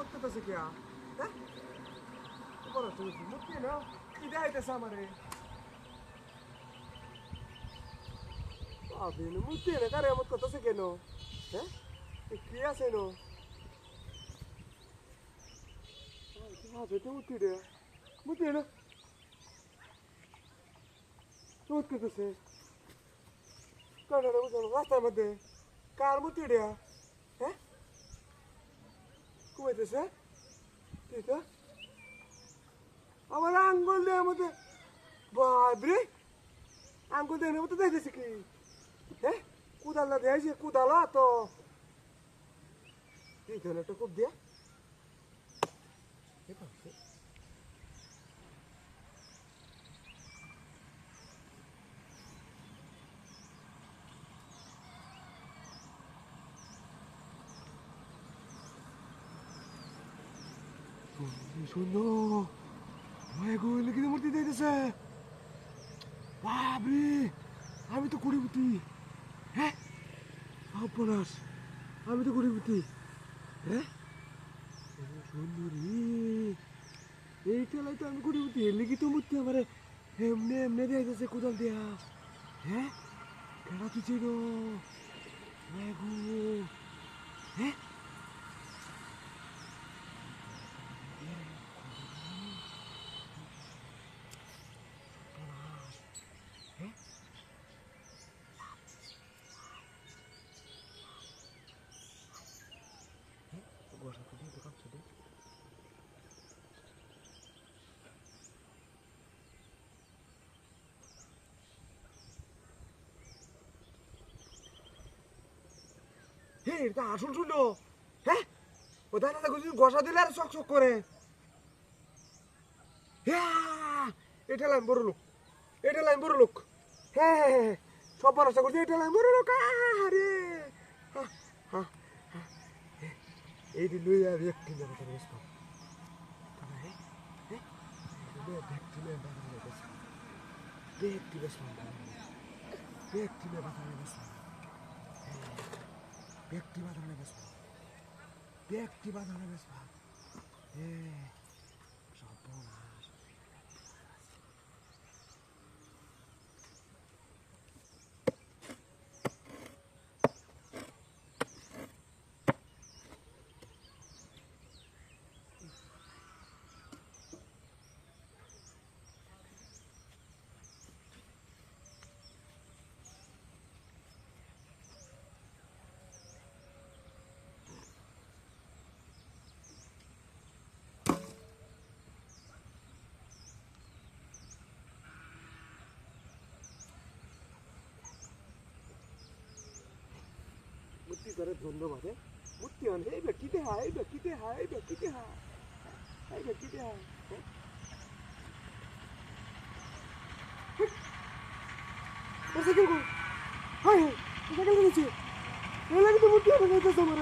কেরামত করতেছে কে? হ্যাঁ, বলো তুমি মূর্তি না কি দেখাইতেছে আমারে? আপনি মূর্তি না কেরামত করতেছে কেন? হ্যাঁ, কি আছে নো? মূর্তি রে, মূর্তি না চমৎ করতেছে রাস্তার মধ্যে কার মূর্তি রে? হ্যাঁ, ঘুমাইতেছে আমার আঙ্গুল দেওয়ার মধ্যে বাবরে আঙ্গুল দেওয়ার মধ্যে দেখতেছি কি? হ্যাঁ, কুদালা দিয়েছে কুদালা তো একটা খুব দিয়া শূন্য কিন্তু মূর্তি দিতেছে বাবরে আমি তো কুড়িপুতি হ্যাঁ অপনাশ আমি তো কুড়িপুতি হ্যাঁ সুন্দরী এই খেলায় তো আমি কুড়িপুতি এলে কি তো মূর্তি আমার এমনি এমনি দিয়েছে কোদাল দিয়া হ্যাঁ খেলা তুই ছিল হ্যাঁ হে এটা আসল শুনলো হ্যাঁ ও দাদা গসা দিলে আর চক চক করে হ্যাঁ এটা লাইন বড় লোক হ্যাঁ হ্যাঁ হ্যাঁ সব মানুষ করছে এটা লাইন বড় লোক আরে এই দিন লই আর একটি না কথা বসতো ব্যক্তি বাঁধানো বেশ সর্বনাশ মূর্তি ধরে ধন্যবাদ মূর্তি অন এই ব্যক্তিতে হাই সাইকেল কো হাই সাইকেল নিচে এই লাগে তো মূর্তি হবে যাইতেছে আমার